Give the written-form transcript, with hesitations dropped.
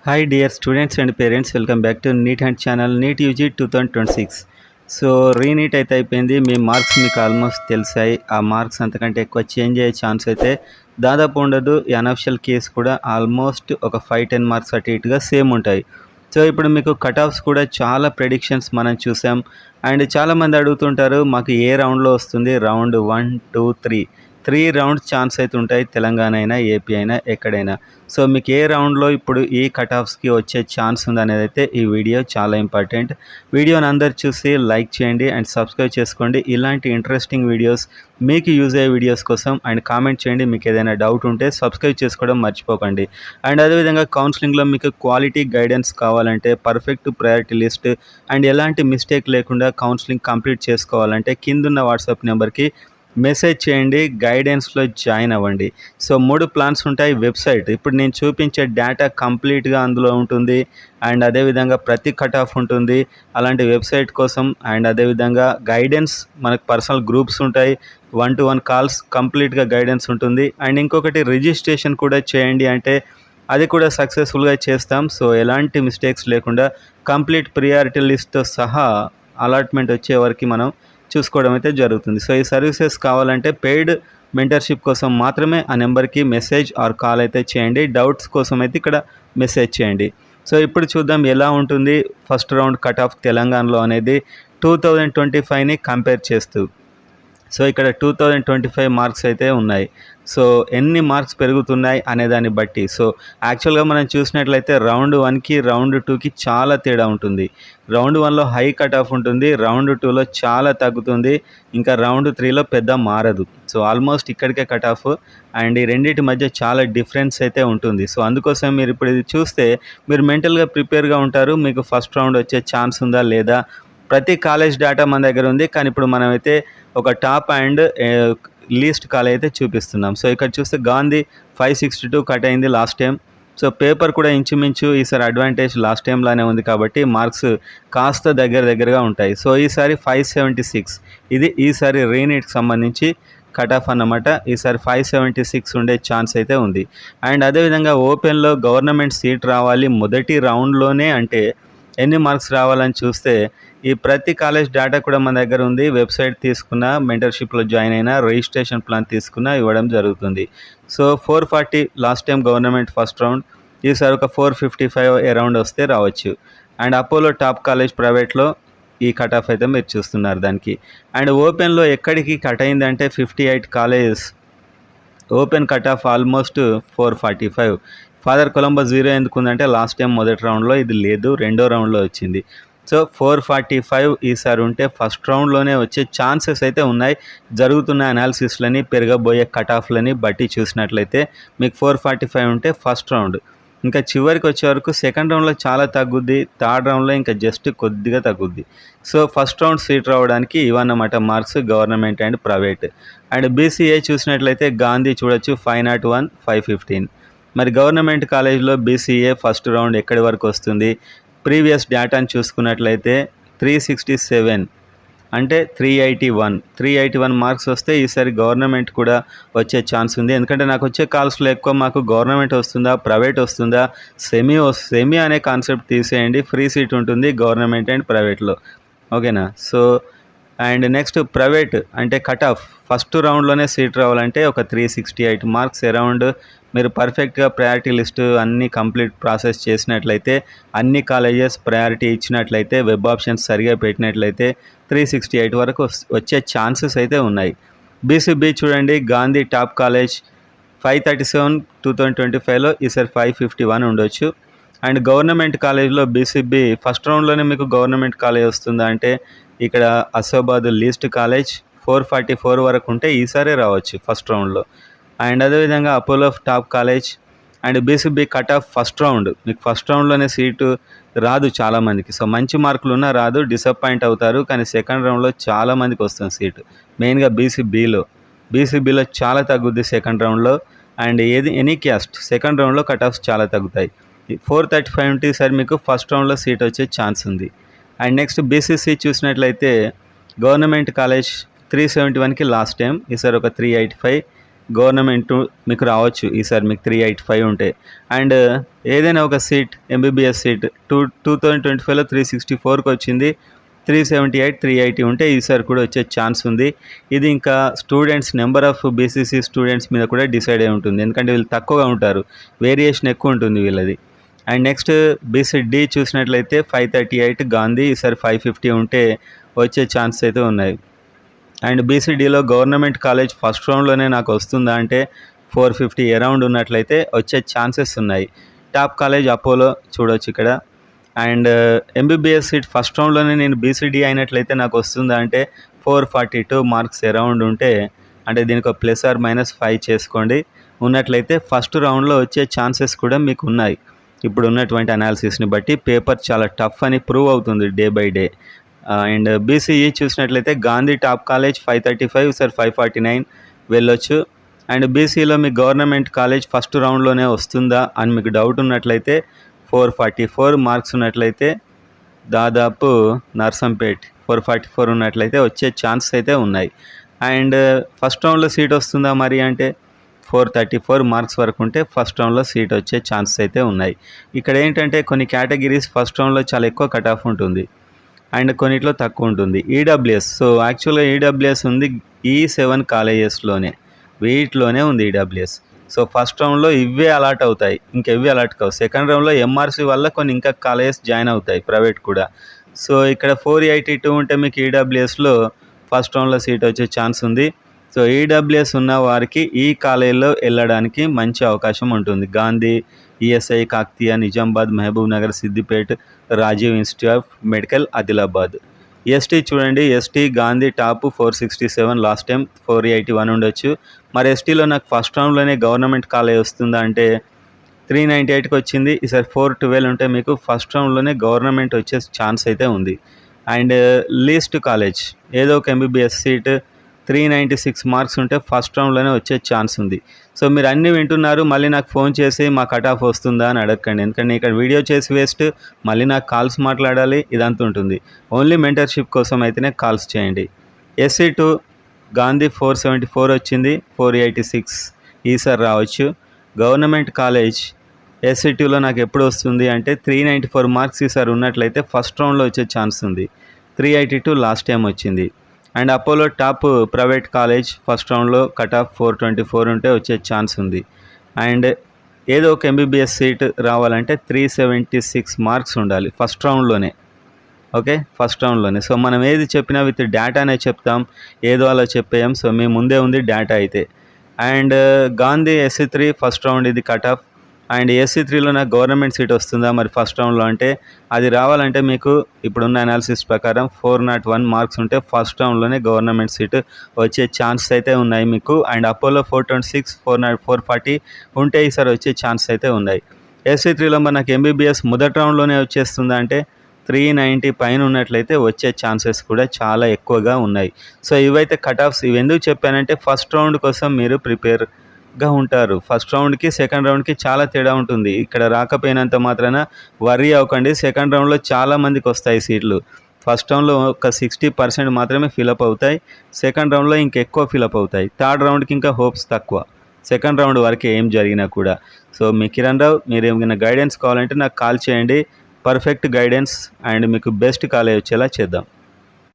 Hi dear students and parents, welcome back to NEET Hunt channel NEET UG 2026. So re-NEET అయితే అయిపోయింది. మీ marks మీకు almost తెలిసాయి. ఆ marks అంతకంటే ఎక్కువ చేంజ్ అయ్యే ఛాన్స్ అయితే దాదాపు ఉండదు. ఈ అనఫిషియల్ కేస్ కూడా ఆల్మోస్ట్ ఒక 5-10 మార్క్స్ అటు ఇటుగా సేమ్ ఉంటాయి. సో ఇప్పుడు మీకు కట్ ఆఫ్స్ కూడా చాలా ప్రెడిక్షన్స్ మనం చూసాం. అండ్ చాలామంది అడుగుతుంటారు మాకు ఏ రౌండ్లో వస్తుంది, రౌండ్ 1, 2, 3 రౌండ్స్ ఛాన్స్ అయితే ఉంటాయి, తెలంగాణ అయినా ఏపీ అయినా ఎక్కడైనా. సో మీకు ఏ రౌండ్లో ఇప్పుడు ఈ కట్ ఆఫ్స్కి వచ్చే ఛాన్స్ ఉందనేది అయితే ఈ వీడియో చాలా ఇంపార్టెంట్. వీడియోని అందరు చూసి లైక్ చేయండి అండ్ సబ్స్క్రైబ్ చేసుకోండి. ఇలాంటి ఇంట్రెస్టింగ్ వీడియోస్ మీకు యూజ్ అయ్యే వీడియోస్ కోసం అండ్ కామెంట్ చేయండి. మీకు ఏదైనా డౌట్ ఉంటే సబ్స్క్రైబ్ చేసుకోవడం మర్చిపోకండి. అండ్ అదేవిధంగా కౌన్సిలింగ్లో మీకు క్వాలిటీ గైడెన్స్ కావాలంటే, పర్ఫెక్ట్ ప్రయారిటీ లిస్ట్ అండ్ ఎలాంటి మిస్టేక్ లేకుండా కౌన్సిలింగ్ కంప్లీట్ చేసుకోవాలంటే కిందున్న వాట్సాప్ నెంబర్కి మెసేజ్ చేయండి, గైడెన్స్లో జాయిన్ అవ్వండి. సో 3 ప్లాన్స్ ఉంటాయి. వెబ్సైట్ ఇప్పుడు నేను చూపించే డేటా కంప్లీట్గా అందులో ఉంటుంది. అండ్ అదేవిధంగా ప్రతి కట్ ఆఫ్ ఉంటుంది. అలాంటి వెబ్సైట్ కోసం అండ్ అదేవిధంగా గైడెన్స్, మనకు పర్సనల్ గ్రూప్స్ ఉంటాయి, 1-to-1 కాల్స్, కంప్లీట్గా గైడెన్స్ ఉంటుంది. అండ్ ఇంకొకటి రిజిస్ట్రేషన్ కూడా చేయండి అంటే అది కూడా సక్సెస్ఫుల్గా చేస్తాం. సో ఎలాంటి మిస్టేక్స్ లేకుండా కంప్లీట్ ప్రియారిటీ లిస్ట్తో సహా అలాట్మెంట్ వచ్చే వరకు మనం చూసుకోవడం అయితే జరుగుతుంది. సో ఈ సర్వీసెస్ కావాలంటే పెయిడ్ మెంటర్షిప్ కోసం మాత్రమే ఆ నెంబర్కి మెసేజ్ ఆర్ కాల్ అయితే చేయండి. డౌట్స్ కోసం అయితే ఇక్కడ మెసేజ్ చేయండి. సో ఇప్పుడు చూద్దాం ఎలా ఉంటుంది ఫస్ట్ రౌండ్ కట్ ఆఫ్ తెలంగాణలో అనేది 2025ని కంపేర్ చేస్తూ. సో ఇక్కడ 2025 మార్క్స్ అయితే ఉన్నాయి. సో ఎన్ని మార్క్స్ పెరుగుతున్నాయి అనే దాన్ని బట్టి. సో యాక్చువల్గా మనం చూసినట్లయితే రౌండ్ 1కి రౌండ్ 2కి చాలా తేడా ఉంటుంది. రౌండ్ 1లో హై కట్ ఆఫ్ ఉంటుంది, రౌండ్ 2లో చాలా తగ్గుతుంది, ఇంకా రౌండ్ 3లో పెద్ద మారదు. సో ఆల్మోస్ట్ ఇక్కడికే కట్ ఆఫ్. అండ్ ఈ రెండింటి మధ్య చాలా డిఫరెన్స్ అయితే ఉంటుంది. సో అందుకోసం మీరు ఇప్పుడు ఇది చూస్తే మీరు మెంటల్గా ప్రిపేర్గా ఉంటారు. మీకు ఫస్ట్ రౌండ్ వచ్చే ఛాన్స్ ఉందా లేదా, ప్రతి కాలేజ్ డేటా మన దగ్గర ఉంది. కానీ ఇప్పుడు మనమైతే ఒక టాప్ అండ్ లీస్ట్ కాలేజ్ అయితే చూపిస్తున్నాం. సో ఇక్కడ చూస్తే గాంధీ 562 కట్ అయింది లాస్ట్ టైం. సో పేపర్ కూడా ఇంచుమించు ఈసారి అడ్వాంటేజ్ లాస్ట్ టైం లానే ఉంది కాబట్టి మార్క్స్ కాస్త దగ్గరగా ఉంటాయి. సో ఈసారి 576, ఇది ఈసారి రీనీట్కి సంబంధించి కట్ ఆఫ్ అన్నమాట. ఈసారి 576 ఉండే ఛాన్స్ అయితే ఉంది. అండ్ అదేవిధంగా ఓపెన్లో గవర్నమెంట్ సీట్ రావాలి మొదటి రౌండ్లోనే అంటే ఎన్ని మార్క్స్ రావాలని చూస్తే ఈ ప్రతి కాలేజ్ డేటా కూడా మన దగ్గర ఉంది. వెబ్సైట్ తీసుకున్న, మెంటర్షిప్లో జాయిన్ అయినా, రిజిస్ట్రేషన్ ప్లాన్ తీసుకున్న ఇవ్వడం జరుగుతుంది. So 440 last time government first round, ఈసారి ఒక 455 అరౌండ్ వస్తే రావచ్చు. అండ్ అపోలో టాప్ కాలేజ్ ప్రైవేట్లో ఈ కట్ ఆఫ్ అయితే మీరు చూస్తున్నారు దానికి. అండ్ ఓపెన్లో ఎక్కడికి కట్ అయిందంటే 58 colleges open cut off almost 445. Father Colombo 0 ఎందుకు ఉందంటే లాస్ట్ టైం మొదటి రౌండ్లో ఇది లేదు, రెండో రౌండ్లో వచ్చింది. సో 445 ఈసారి ఉంటే ఫస్ట్ రౌండ్లోనే వచ్చే ఛాన్సెస్ అయితే ఉన్నాయి. జరుగుతున్న అనాలిసిస్లని, పెరగబోయే కట్ ఆఫ్లని బట్టి చూసినట్లయితే మీకు 445 ఉంటే ఫస్ట్ రౌండ్. ఇంకా చివరికి వచ్చే వరకు సెకండ్ రౌండ్లో చాలా తగ్గుద్ది, థర్డ్ రౌండ్లో ఇంకా జస్ట్ కొద్దిగా తగ్గుద్ది. సో ఫస్ట్ రౌండ్ సీట్ రావడానికి ఇవన్నమాట marks government and private. And BCA చూసినట్లయితే గాంధీ చూడొచ్చు 501, 515. మరి గవర్నమెంట్ కాలేజ్లో బీసీఏ ఫస్ట్ రౌండ్ ఎక్కడి వరకు వస్తుంది, ప్రీవియస్ డేటాను చూసుకున్నట్లయితే 367 అంటే 381 మార్క్స్ వస్తే ఈసారి గవర్నమెంట్ కూడా వచ్చే ఛాన్స్ ఉంది. ఎందుకంటే నాకు వచ్చే కాల్స్లో ఎక్కువ మాకు గవర్నమెంట్ వస్తుందా, ప్రైవేట్ వస్తుందా, సెమీ అనే కాన్సెప్ట్ తీసేయండి, ఫ్రీ సీట్ ఉంటుంది గవర్నమెంట్ అండ్ ప్రైవేట్లో. ఓకేనా. సో అండ్ నెక్స్ట్ ప్రైవేట్ అంటే కట్ ఆఫ్ ఫస్ట్ రౌండ్లోనే సీట్ రావాలంటే ఒక 368 మార్క్స్ అరౌండ్ మీరు పర్ఫెక్ట్గా ప్రయారిటీ లిస్టు అన్నీ కంప్లీట్ ప్రాసెస్ చేసినట్లయితే, అన్ని కాలేజెస్ ప్రయారిటీ ఇచ్చినట్లయితే, వెబ్ ఆప్షన్స్ సరిగా పెట్టినట్లయితే 368 వరకు వచ్చే ఛాన్సెస్ అయితే ఉన్నాయి. బీసీబీ చూడండి, గాంధీ టాప్ కాలేజ్ 537 2025లో, ఈసారి 551 ఉండొచ్చు. అండ్ గవర్నమెంట్ కాలేజ్లో బీసీబీ ఫస్ట్ రౌండ్లోనే మీకు గవర్నమెంట్ కాలేజ్ వస్తుందా అంటే ఇక్కడ అసోబాద్ లీస్ట్ కాలేజ్ 444 వరకు ఉంటే ఈసారి రావచ్చు ఫస్ట్ రౌండ్లో. అండ్ అదేవిధంగా Apollo top college and BCB cut off first round, మీకు ఫస్ట్ రౌండ్లోనే సీటు రాదు చాలామందికి. సో మంచి మార్కులు ఉన్నా రాదు, డిసప్పాయింట్ అవుతారు. కానీ సెకండ్ రౌండ్లో చాలామందికి వస్తుంది సీటు, మెయిన్గా బీసీబీలో చాలా తగ్గుద్ది సెకండ్ రౌండ్లో. అండ్ ఎనీ క్యాస్ట్ సెకండ్ రౌండ్లో కట్ ఆఫ్స్ చాలా తగ్గుతాయి. 435 ఉంటే ఈసారి మీకు ఫస్ట్ రౌండ్లో సీట్ వచ్చే ఛాన్స్ ఉంది. అండ్ నెక్స్ట్ బీసీసీ చూసినట్లయితే గవర్నమెంట్ కాలేజ్ 371కి లాస్ట్ టైం, ఈసారి ఒక 385. గవర్నమెంట్ మీకు రావచ్చు ఈసారి మీకు 385 ఉంటే. అండ్ ఏదైనా ఒక సీట్ ఎంబీబీఎస్ సీట్ 2025లో 364కి వచ్చింది. 378, 380 ఉంటే ఈసారి కూడా వచ్చే ఛాన్స్ ఉంది. ఇది ఇంకా students number of BCC students మీద కూడా డిసైడ్ అయి ఉంటుంది. ఎందుకంటే వీళ్ళు తక్కువగా ఉంటారు, వేరియేషన్ ఎక్కువ ఉంటుంది వీళ్ళది. అండ్ నెక్స్ట్ బీసీడీ చూసినట్లయితే 538 గాంధీ, ఈసారి 550 ఉంటే వచ్చే ఛాన్స్ అయితే ఉన్నాయి. అండ్ బీసీడీలో గవర్నమెంట్ కాలేజ్ ఫస్ట్ రౌండ్లోనే నాకు వస్తుందా అంటే 450 అరౌండ్ ఉన్నట్లయితే వచ్చే ఛాన్సెస్ ఉన్నాయి. టాప్ కాలేజ్ అపోలో చూడవచ్చు ఇక్కడ. అండ్ ఎంబీబీఎస్ సీట్ ఫస్ట్ రౌండ్లోనే నేను బీసీడీ అయినట్లయితే నాకు వస్తుందా అంటే 442 మార్క్స్ అరౌండ్ ఉంటే, అంటే దీనికి ఒక +or-5 చేసుకోండి, ఉన్నట్లయితే ఫస్ట్ రౌండ్లో వచ్చే ఛాన్సెస్ కూడా మీకు ఉన్నాయి. ఇప్పుడు ఉన్నటువంటి అనాలిసిస్ని బట్టి పేపర్ చాలా టఫ్ అని ప్రూవ్ అవుతుంది day by day. And BCE చూసినట్లయితే గాంధీ టాప్ కాలేజ్ 535, సార్ 549 వెళ్ళొచ్చు. అండ్ బీసీలో మీ గవర్నమెంట్ కాలేజ్ ఫస్ట్ రౌండ్లోనే వస్తుందా అని మీకు డౌట్ ఉన్నట్లయితే 444 మార్క్స్ ఉన్నట్లయితే దాదాపు నర్సంపేట్ 444 ఉన్నట్లయితే వచ్చే ఛాన్స్ అయితే ఉన్నాయి. అండ్ ఫస్ట్ రౌండ్లో సీట్ వస్తుందా మరి అంటే 434 మార్క్స్ వరకు ఉంటే ఫస్ట్ రౌండ్లో సీట్ వచ్చే ఛాన్సెస్ అయితే ఉన్నాయి. ఇక్కడ ఏంటంటే కొన్ని కేటగిరీస్ ఫస్ట్ రౌండ్లో చాలా ఎక్కువ కట్ ఆఫ్ ఉంటుంది అండ్ కొన్నిట్లో తక్కువ ఉంటుంది. ఈడబ్ల్యూఎస్, సో యాక్చువల్గా ఈడబ్ల్యూఎస్ ఉంది ఈ7 కాలేజెస్లోనే, వీటిలోనే ఉంది ఈడబ్ల్యూఎస్. సో ఫస్ట్ రౌండ్లో ఇవే అలాట్ అవుతాయి, ఇంకెవి అలాట్ కావు. సెకండ్ రౌండ్లో ఎంఆర్సీ వల్ల కొన్ని ఇంకా కాలేజెస్ జాయిన్ అవుతాయి, ప్రైవేట్ కూడా. సో ఇక్కడ 482 ఉంటే మీకు ఈడబ్ల్యూఎస్లో ఫస్ట్ రౌండ్లో సీట్ వచ్చే ఛాన్స్ ఉంది. సో ఈడబ్ల్యూఎస్ ఉన్న వారికి ఈ కాలేజీలో వెళ్ళడానికి మంచి అవకాశం ఉంటుంది. Gandhi, ESI, Kakatiya, Nizamabad, Mahabubnagar, Siddipet, Rajiv institute of medical, Adilabad. ST చూడండి, ST Gandhi top 467, last time 481 ఉండొచ్చు. మరి ఎస్టీలో నాకు ఫస్ట్ రౌండ్లోనే గవర్నమెంట్ కాలేజ్ వస్తుందా అంటే 398కి వచ్చింది, ఈసారి 412 ఉంటే మీకు ఫస్ట్ రౌండ్లోనే గవర్నమెంట్ వచ్చే ఛాన్స్ అయితే ఉంది. అండ్ లీస్ట్ కాలేజ్ ఏదో ఒక ఎంబీబీఎస్ సీట్ 396 మార్క్స్ ఉంటే ఫస్ట్ రౌండ్లోనే వచ్చే ఛాన్స్ ఉంది. సో మీరు అన్నీ వింటున్నారు, మళ్ళీ నాకు ఫోన్ చేసి మా కట్ ఆఫ్ వస్తుందా అని అడగండి. ఎందుకంటే ఇక్కడ వీడియో చేసి వేస్ట్, మళ్ళీ నాకు కాల్స్ మాట్లాడాలి, ఇదంతా ఉంటుంది. ఓన్లీ మెంటర్షిప్ కోసం అయితేనే కాల్స్ చేయండి. SC2 గాంధీ 474 వచ్చింది, 486 ఈసారి రావచ్చు. గవర్నమెంట్ కాలేజ్ SC2లో నాకు ఎప్పుడు వస్తుంది అంటే 394 మార్క్స్ ఈసారి ఉన్నట్లయితే ఫస్ట్ రౌండ్లో వచ్చే ఛాన్స్ ఉంది. 382 లాస్ట్ టైం వచ్చింది. And Apollo top private college first రౌండ్లో కట్ ఆఫ్ 424 ఉంటే వచ్చే ఛాన్స్ ఉంది. అండ్ ఏదో ఒక ఎంబీబీఎస్ సీట్ రావాలంటే 376 మార్క్స్ ఉండాలి ఫస్ట్ రౌండ్లోనే. ఓకే, ఫస్ట్ రౌండ్లోనే. సో మనం ఏది చెప్పినా విత్ డేటానే చెప్తాం, ఏదో అలా చెప్పేయం. సో మీ ముందే ఉంది డేటా అయితే. And Gandhi SC3 first round ఇది కట్ ఆఫ్. అండ్ SC3లో నాకు గవర్నమెంట్ సీట్ వస్తుందా మరి ఫస్ట్ రౌండ్లో అంటే, అది రావాలంటే మీకు ఇప్పుడున్న అనాలిసిస్ ప్రకారం 401 మార్క్స్ ఉంటే ఫస్ట్ రౌండ్లోనే గవర్నమెంట్ సీట్ వచ్చే ఛాన్సెస్ అయితే ఉన్నాయి మీకు. అండ్ అపోలో 426, 440 ఉంటే ఈసారి వచ్చే ఛాన్సెస్ అయితే ఉన్నాయి. SC3లో మరి నాకు ఎంబీబీఎస్ మొదటి రౌండ్లోనే వచ్చేస్తుందా అంటే 390 పైన ఉన్నట్లయితే వచ్చే ఛాన్సెస్ కూడా చాలా ఎక్కువగా ఉన్నాయి. సో ఇవైతే కట్ ఆఫ్స్. ఇవి ఎందుకు చెప్పానంటే ఫస్ట్ రౌండ్ కోసం మీరు ప్రిపేర్గా ఉంటారు. ఫస్ట్ రౌండ్కి సెకండ్ రౌండ్కి చాలా తేడా ఉంటుంది. ఇక్కడ రాకపోయినంత మాత్రాన వర్రీ అవ్వకండి. సెకండ్ రౌండ్లో చాలా మందికి వస్తాయి సీట్లు. ఫస్ట్ రౌండ్లో ఒక 60% మాత్రమే ఫిలప్ అవుతాయి, సెకండ్ రౌండ్లో ఇంకెక్కువ ఫిలప్ అవుతాయి, థర్డ్ రౌండ్కి ఇంకా హోప్స్ తక్కువ, సెకండ్ రౌండ్ వరకే ఏం జరిగినా కూడా. సో మీ కిరణ్ రావు, మీరు ఏమైనా గైడెన్స్ కావాలంటే నాకు కాల్ చేయండి. పర్ఫెక్ట్ గైడెన్స్ అండ్ మీకు బెస్ట్ కాలేజ్ వచ్చేలా చేద్దాం.